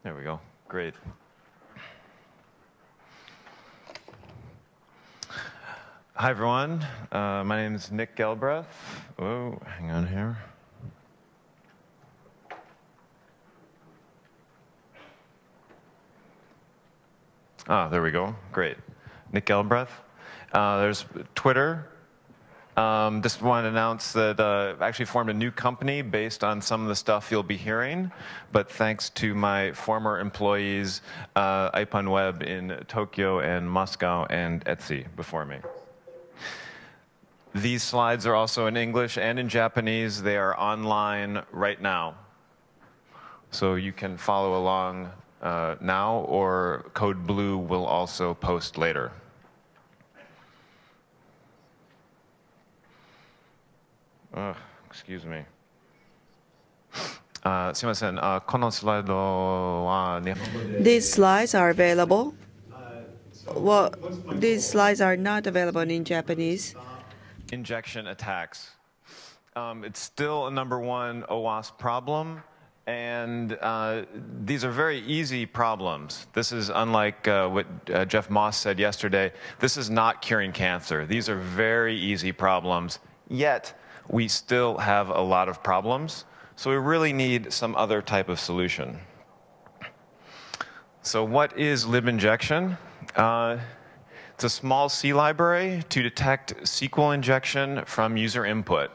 There we go. Great. Hi, everyone. My name is Nick Galbreath. Oh, hang on here. Ah, there we go. Great. Nick Galbreath. There's Twitter. Just wanted to announce that I've actually formed a new company based on some of the stuff you'll be hearing. But thanks to my former employees, Ipan Web in Tokyo and Moscow and Etsy before me. These slides are also in English and in Japanese. They are online right now. So you can follow along now, or CodeBlue will also post later. Excuse me. すいません。このスライドは日本語で These slides are available. Well, these slides are not available in Japanese. Injection attacks. It's still a #1 OWASP problem, and these are very easy problems. This is unlike what Jeff Moss said yesterday. This is not curing cancer. These are very easy problems, yet we still have a lot of problems, so we really need some other type of solution. So what is libinjection? It's a small C library to detect SQL injection from user input,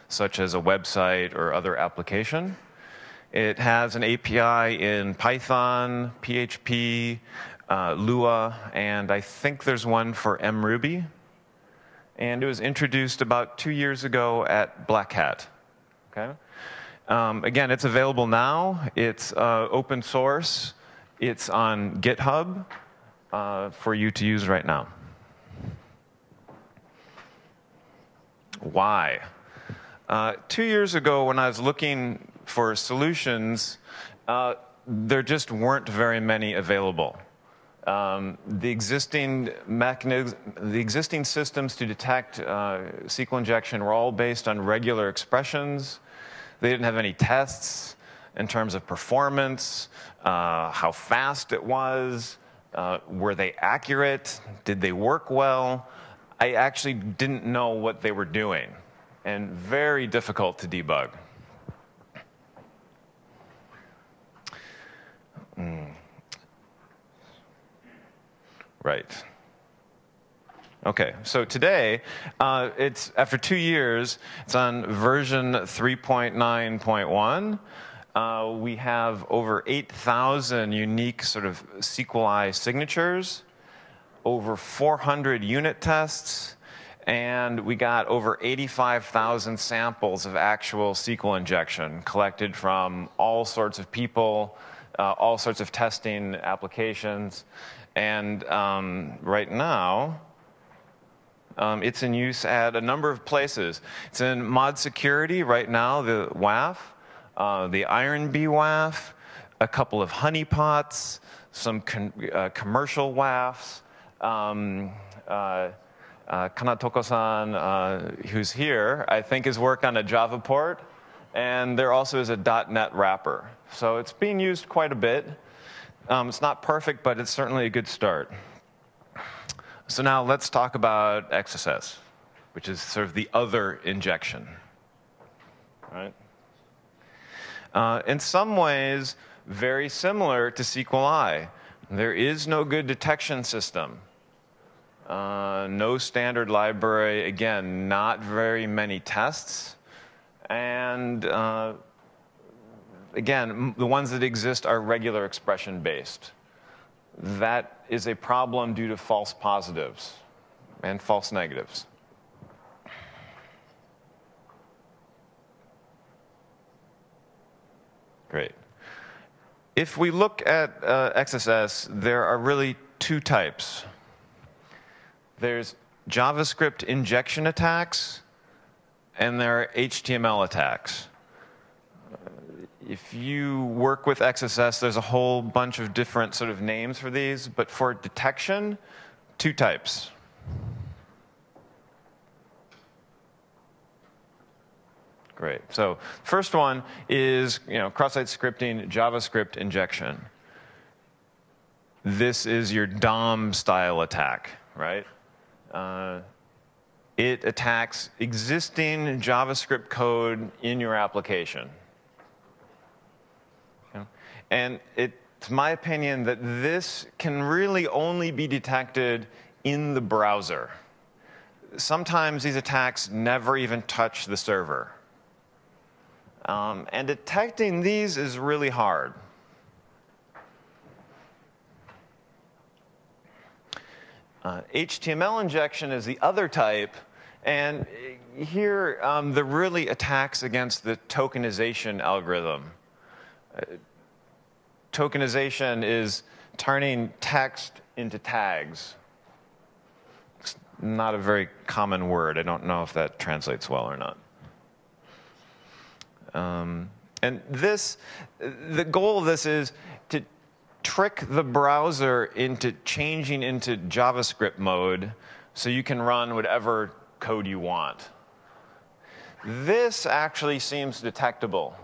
such as a website or other application. It has an API in Python, PHP, Lua, and I think there's one for mRuby. And it was introduced about 2 years ago at Black Hat. Okay? Again, it's available now. It's open source. It's on GitHub for you to use right now. Why? 2 years ago, when I was looking for solutions, there just weren't very many available. The existing systems to detect SQL injection were all based on regular expressions. They didn't have any tests in terms of performance, how fast it was, were they accurate, did they work well. I actually didn't know what they were doing, and very difficult to debug. Right. Okay, so today, it's after 2 years, it's on version 3.9.1. We have over 8,000 unique sort of SQLi signatures, over 400 unit tests, and we got over 85,000 samples of actual SQL injection collected from all sorts of people, all sorts of testing applications. And right now, it's in use at a number of places. It's in mod security right now, the WAF, the Iron-B WAF, a couple of honeypots, some commercial WAFs. Kanatoko-san, who's here, I think is work on a Java port. And there also is a .NET wrapper. So it's being used quite a bit. It's not perfect, but it's certainly a good start. So now let's talk about XSS, which is sort of the other injection. Right? In some ways, very similar to SQLi. There is no good detection system. No standard library. Again, not very many tests. And again, the ones that exist are regular expression based. That is a problem due to false positives and false negatives. Great. If we look at XSS, there are really two types. There's JavaScript injection attacks, and there are HTML attacks. If you work with XSS, there's a whole bunch of different sort of names for these, but for detection, two types. Great. So first one is cross-site scripting JavaScript injection. this is your DOM style attack, right? It attacks existing JavaScript code in your application. Okay? And it's my opinion that this can really only be detected in the browser. Sometimes these attacks never even touch the server. And detecting these is really hard. HTML injection is the other type. And here, the really attacks against the tokenization algorithm. Tokenization is turning text into tags. It's not a very common word. I don't know if that translates well or not. And this, the goal of this is to trick the browser into changing into JavaScript mode so you can run whatever code you want. This actually seems detectable.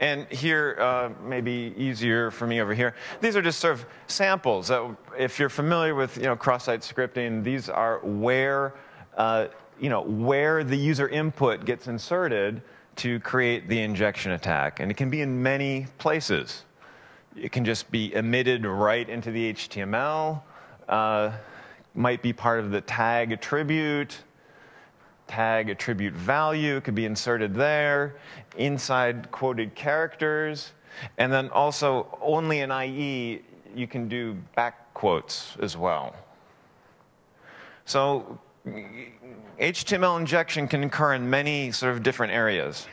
And here, maybe easier for me over here, these are just sort of samples. If you're familiar with cross-site scripting, these are where, where the user input gets inserted to create the injection attack. And it can be in many places. It can just be emitted right into the HTML. Might be part of the tag attribute value. It could be inserted there, inside quoted characters. And then also, only in IE, you can do back quotes as well. So HTML injection can occur in many sort of different areas.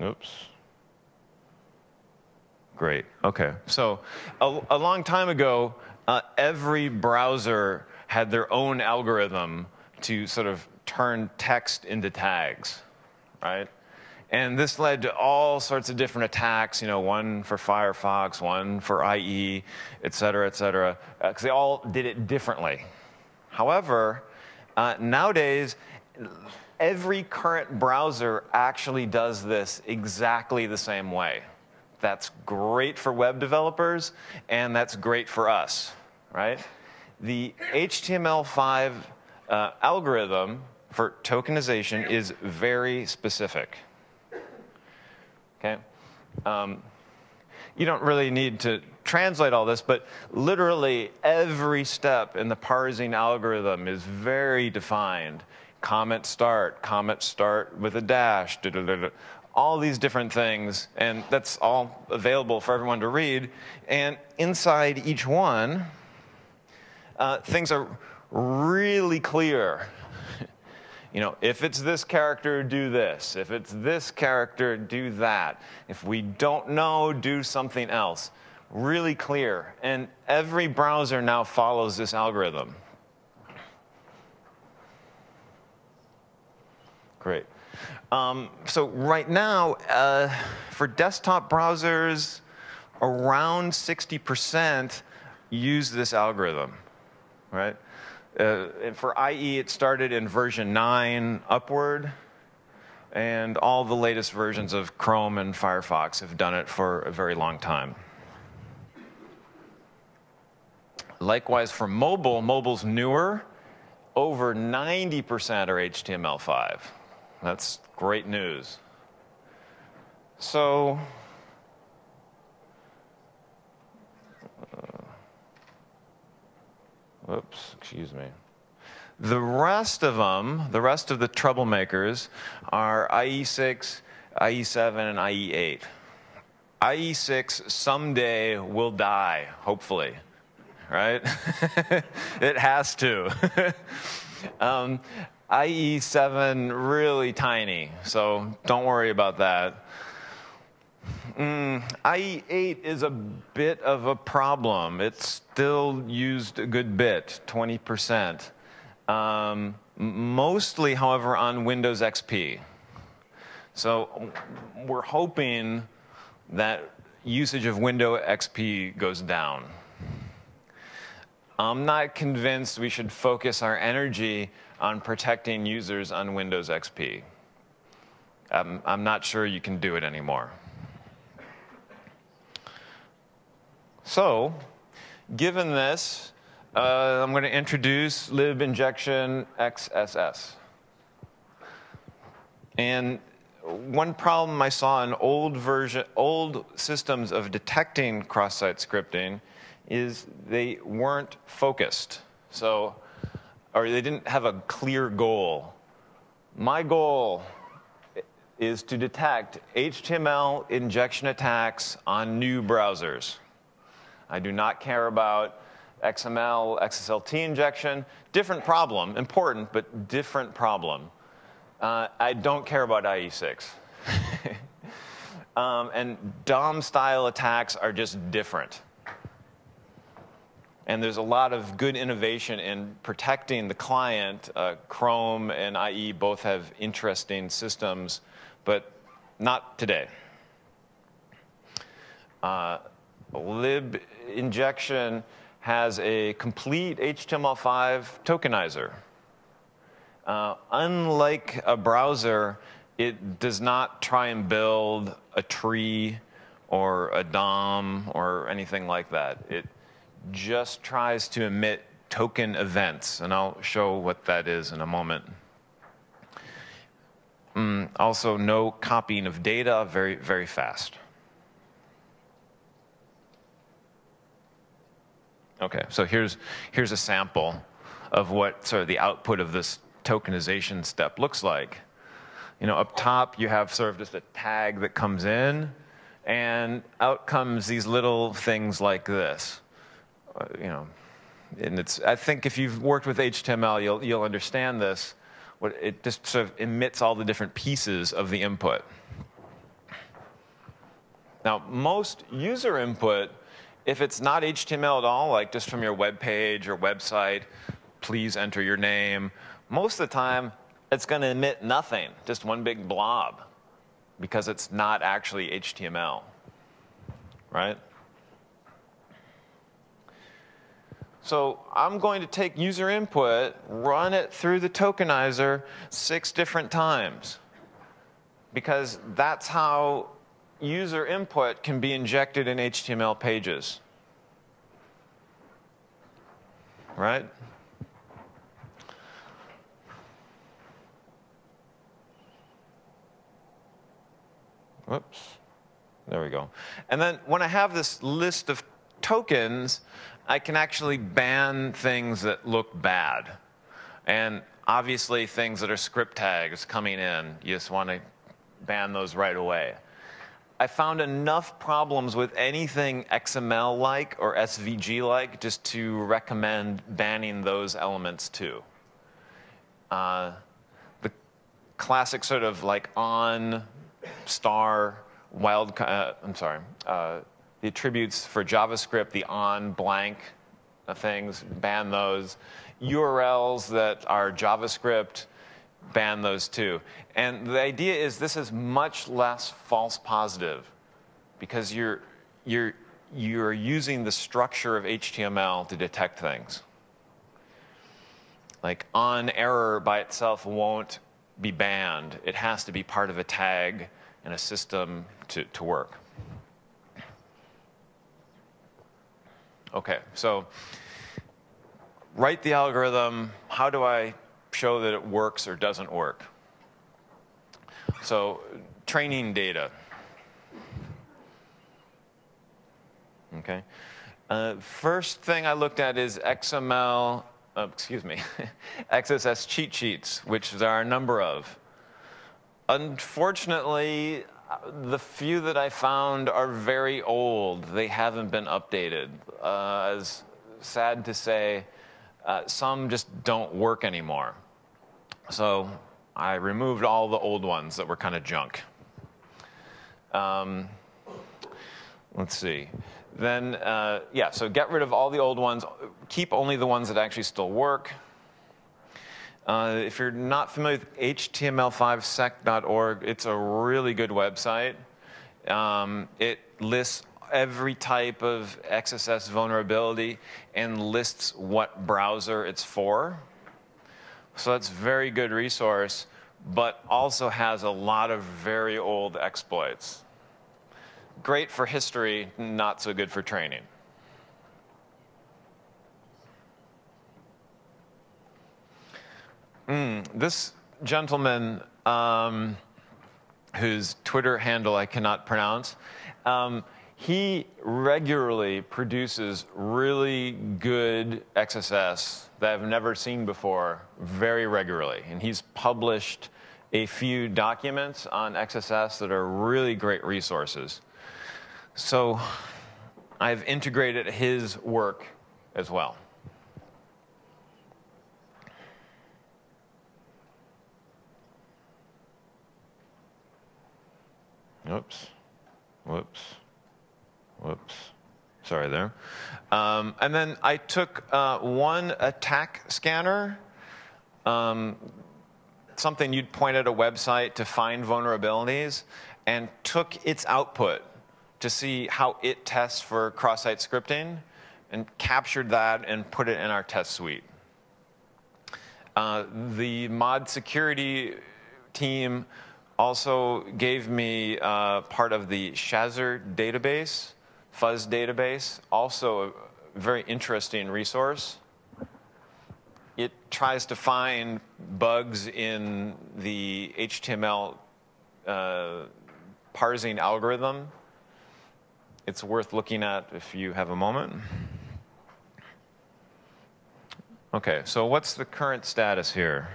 Oops. Great. OK. So a long time ago, every browser had their own algorithm to sort of turn text into tags, right? And this led to all sorts of different attacks, one for Firefox, one for IE, et cetera, because they all did it differently. However, nowadays, every current browser actually does this exactly the same way. That's great for web developers, and that's great for us, right? The HTML5 algorithm for tokenization is very specific. Okay? You don't really need to translate all this, but literally every step in the parsing algorithm is very defined. Comment start with a dash, all these different things, and that's all available for everyone to read. And inside each one, things are really clear. If it's this character, do this. If it's this character, do that. If we don't know, do something else. Really clear. And every browser now follows this algorithm. Great. So right now, for desktop browsers, around 60% use this algorithm, right? For IE, it started in version 9 upward, and all the latest versions of Chrome and Firefox have done it for a very long time. Likewise, for mobile, mobile's newer. Over 90% are HTML5. That's great news. So, whoops, excuse me. The rest of them, the rest of the troublemakers, are IE6, IE7, and IE8. IE6 someday will die, hopefully, right? It has to. IE7 really tiny, so don't worry about that. IE8 is a bit of a problem. It's still used a good bit, 20%. Mostly, however, on Windows XP. So we're hoping that usage of Windows XP goes down. I'm not convinced we should focus our energy on protecting users on Windows XP. I'm not sure you can do it anymore. So, given this, I'm going to introduce libinjection XSS. And one problem I saw in old systems of detecting cross-site scripting is they weren't focused. So, or they didn't have a clear goal. My goal is to detect HTML injection attacks on new browsers. I do not care about XML, XSLT injection. Different problem, important, but different problem. I don't care about IE6. And DOM-style attacks are just different. And there's a lot of good innovation in protecting the client. Chrome and IE both have interesting systems, but not today. Libinjection has a complete HTML5 tokenizer. Unlike a browser, it does not try and build a tree or a DOM or anything like that. It just tries to emit token events, and I'll show what that is in a moment. Also, no copying of data, very, very fast. Okay, so here's a sample of what sort of the output of this tokenization step looks like. You know, up top you have sort of just a tag that comes in, and out comes these little things like this. You know, and it's, I think if you've worked with HTML, you'll understand this. It just sort of emits all the different pieces of the input. Now, most user input, if it's not HTML at all, like just from your web page or website, please enter your name, most of the time it's going to emit nothing, just one big blob, because it's not actually HTML, right? So I'm going to take user input, run it through the tokenizer 6 different times, because that's how user input can be injected in HTML pages, right? Whoops, there we go. And then when I have this list of tokens, I can actually ban things that look bad. And obviously things that are script tags coming in, you just want to ban those right away. I found enough problems with anything XML-like or SVG-like just to recommend banning those elements too. The classic sort of like on, star, wild, the attributes for JavaScript, the on blank things, ban those. URLs that are JavaScript, ban those too. And the idea is this is much less false positive because you're using the structure of HTML to detect things. Like on error by itself won't be banned. It has to be part of a tag and a system to work. Okay, so write the algorithm. How do I show that it works or doesn't work? So training data. Okay. First thing I looked at is XSS cheat sheets, which there are a number of. Unfortunately, the few that I found are very old. They haven't been updated. As sad to say, some just don't work anymore. So I removed all the old ones that were kind of junk. Let's see. Then, yeah, so get rid of all the old ones. Keep only the ones that actually still work. If you're not familiar with html5sec.org, it's a really good website. It lists every type of XSS vulnerability and lists what browser it's for. So that's a very good resource, but also has a lot of very old exploits. Great for history, not so good for training. This gentleman, whose Twitter handle I cannot pronounce, he regularly produces really good XSS that I've never seen before, very regularly. And he's published a few documents on XSS that are really great resources. So I've integrated his work as well. Oops. Whoops. Whoops. Sorry there. And then I took one attack scanner, something you'd point at a website to find vulnerabilities, and took its output to see how it tests for cross-site scripting, and captured that and put it in our test suite. The mod security team also gave me part of the Shazzer database, fuzz database, also a very interesting resource. It tries to find bugs in the HTML parsing algorithm. It's worth looking at if you have a moment. Okay, so what's the current status here?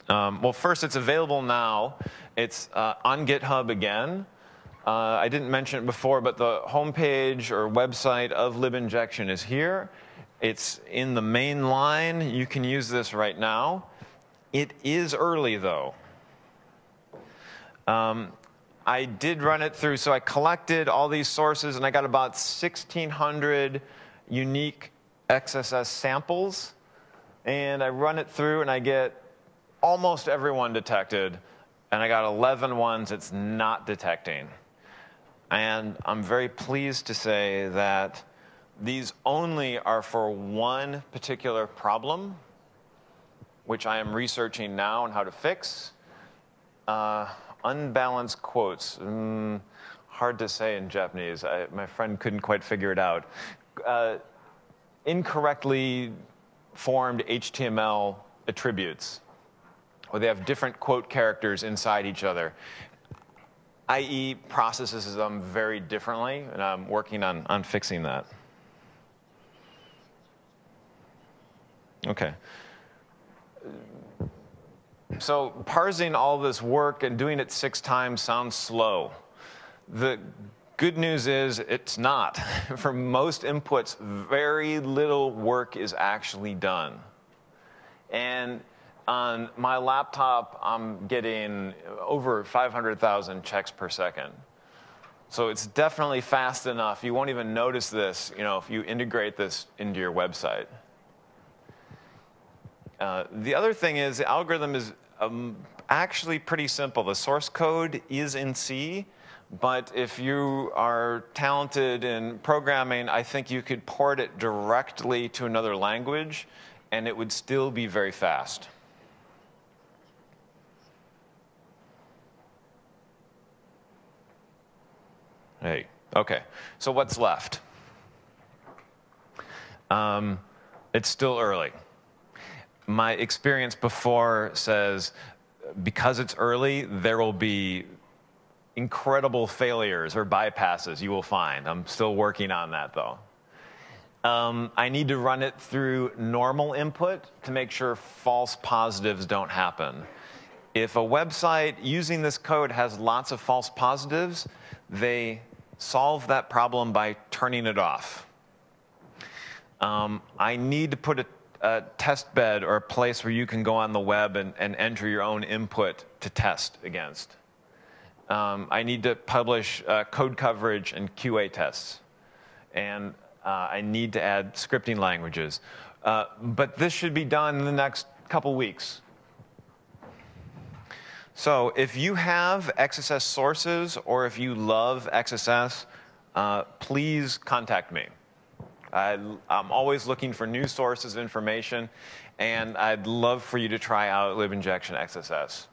Well, first, it's available now. It's on GitHub again. I didn't mention it before, but the homepage or website of libinjection is here. It's in the main line. You can use this right now. It is early, though. I did run it through. So I collected all these sources, and I got about 1,600 unique XSS samples. And I run it through, and I get almost everyone detected, and I got 11 ones it's not detecting. And I'm very pleased to say that these only are for one particular problem, which I am researching now on how to fix. Unbalanced quotes. Hard to say in Japanese. My friend couldn't quite figure it out. Incorrectly formed HTML attributes, or they have different quote characters inside each other. IE processes them very differently, and I'm working on fixing that. Okay. So parsing all this work and doing it 6 times sounds slow. The good news is it's not. For most inputs, very little work is actually done. And on my laptop, I'm getting over 500,000 checks per second. So it's definitely fast enough. You won't even notice this, if you integrate this into your website. The other thing is the algorithm is actually pretty simple. The source code is in C, but if you are talented in programming, I think you could port it directly to another language, and it would still be very fast. Hey, okay, so what's left? It's still early. My experience before says because it's early, there will be incredible failures or bypasses you will find. I'm still working on that, though. I need to run it through normal input to make sure false positives don't happen. If a website using this code has lots of false positives, they solve that problem by turning it off. I need to put a test bed or a place where you can go on the web and enter your own input to test against. I need to publish code coverage and QA tests. And I need to add scripting languages. But this should be done in the next couple weeks. So if you have XSS sources or if you love XSS, please contact me. I'm always looking for new sources of information, and I'd love for you to try out libinjection XSS.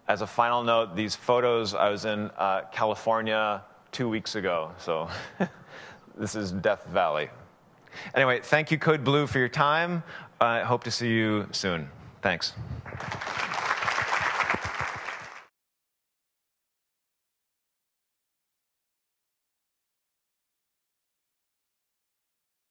As a final note, these photos, I was in California 2 weeks ago, so this is Death Valley. Anyway, thank you, CodeBlue, for your time. I hope to see you soon. Thanks.